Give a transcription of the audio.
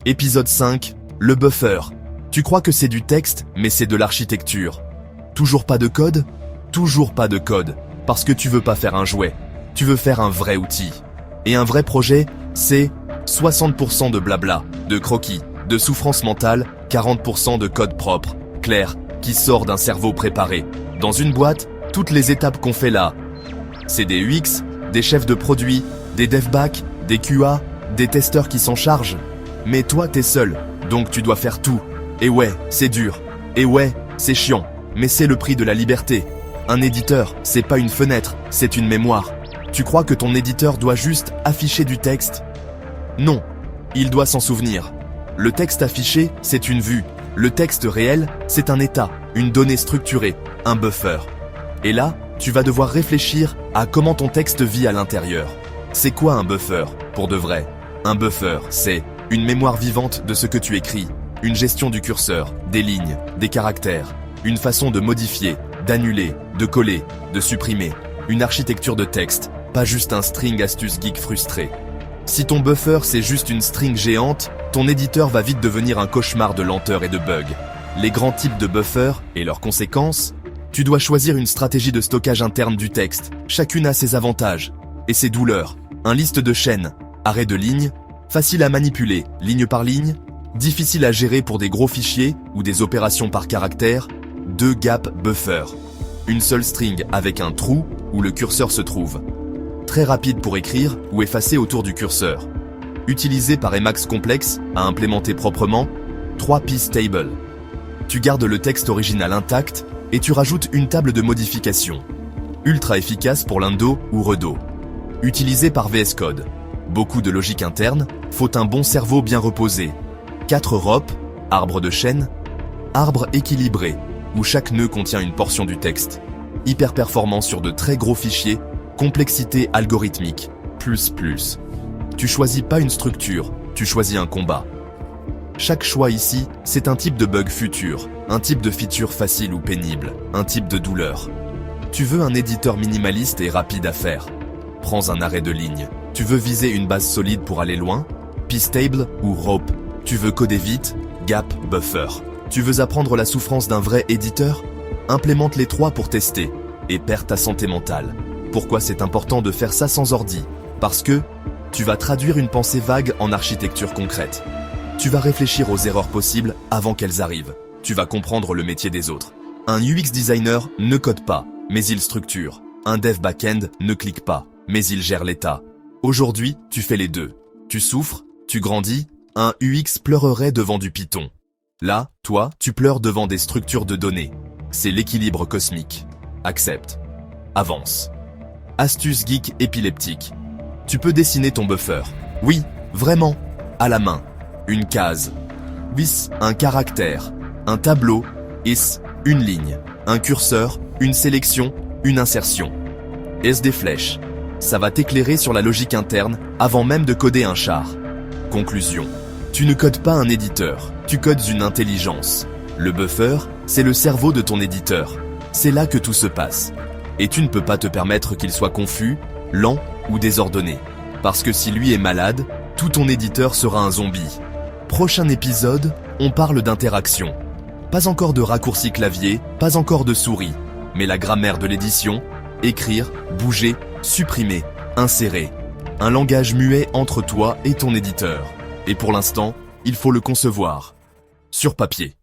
Épisode 5, le buffer. Tu crois que c'est du texte, mais c'est de l'architecture. Toujours pas de code? Toujours pas de code, parce que tu veux pas faire un jouet. Tu veux faire un vrai outil. Et un vrai projet, c'est 60% de blabla, de croquis, de souffrance mentale, 40% de code propre, clair, qui sort d'un cerveau préparé. Dans une boîte, toutes les étapes qu'on fait là. C'est des UX, des chefs de produits, des devbacks, des QA, des testeurs qui s'en chargent. Mais toi, t'es seul, donc tu dois faire tout. Et ouais, c'est dur. Et ouais, c'est chiant. Mais c'est le prix de la liberté. Un éditeur, c'est pas une fenêtre, c'est une mémoire. Tu crois que ton éditeur doit juste afficher du texte? Non, il doit s'en souvenir. Le texte affiché, c'est une vue. Le texte réel, c'est un état, une donnée structurée, un buffer. Et là, tu vas devoir réfléchir à comment ton texte vit à l'intérieur. C'est quoi un buffer, pour de vrai? Un buffer, c'est une mémoire vivante de ce que tu écris, une gestion du curseur, des lignes, des caractères, une façon de modifier, d'annuler, de coller, de supprimer, une architecture de texte, pas juste un string astuce geek frustré. Si ton buffer c'est juste une string géante, ton éditeur va vite devenir un cauchemar de lenteur et de bugs. Les grands types de buffer et leurs conséquences, tu dois choisir une stratégie de stockage interne du texte. Chacune a ses avantages et ses douleurs. Un liste de chaînes, arrêt de ligne, facile à manipuler, ligne par ligne, difficile à gérer pour des gros fichiers ou des opérations par caractère, 2 gap buffer. Une seule string avec un trou où le curseur se trouve. Très rapide pour écrire ou effacer autour du curseur. Utilisé par Emacs complexe à implémenter proprement, 3 piece table. Tu gardes le texte original intact et tu rajoutes une table de modification. Ultra efficace pour l'Indo ou Redo. Utilisé par VS Code. Beaucoup de logique interne, faut un bon cerveau bien reposé. 4 ROP, arbre de chaîne, arbre équilibré, où chaque nœud contient une portion du texte. Hyper performant sur de très gros fichiers, complexité algorithmique, plus. Tu choisis pas une structure, tu choisis un combat. Chaque choix ici, c'est un type de bug futur, un type de feature facile ou pénible, un type de douleur. Tu veux un éditeur minimaliste et rapide à faire. Prends un arrêt de ligne. Tu veux viser une base solide pour aller loin? Piece table ou rope. Tu veux coder vite? Gap buffer. Tu veux apprendre la souffrance d'un vrai éditeur? Implémente les 3 pour tester et perds ta santé mentale. Pourquoi c'est important de faire ça sans ordi? Parce que tu vas traduire une pensée vague en architecture concrète. Tu vas réfléchir aux erreurs possibles avant qu'elles arrivent. Tu vas comprendre le métier des autres. Un UX designer ne code pas, mais il structure. Un dev back-end ne clique pas, mais il gère l'état. Aujourd'hui, tu fais les deux. Tu souffres, tu grandis, un UX pleurerait devant du Python. Là, toi, tu pleures devant des structures de données. C'est l'équilibre cosmique. Accepte. Avance. Astuce geek épileptique. Tu peux dessiner ton buffer. Oui, vraiment. À la main. Une case. Bis, un caractère. Un tableau. Is, une ligne. Un curseur, une sélection, une insertion. Est des flèches. Ça va t'éclairer sur la logique interne avant même de coder un char. Conclusion. Tu ne codes pas un éditeur, tu codes une intelligence. Le buffer, c'est le cerveau de ton éditeur. C'est là que tout se passe. Et tu ne peux pas te permettre qu'il soit confus, lent ou désordonné. Parce que si lui est malade, tout ton éditeur sera un zombie. Prochain épisode, on parle d'interaction. Pas encore de raccourci clavier, pas encore de souris. Mais la grammaire de l'édition, écrire, bouger, supprimer, insérer. Un langage muet entre toi et ton éditeur. Et pour l'instant, il faut le concevoir. Sur papier.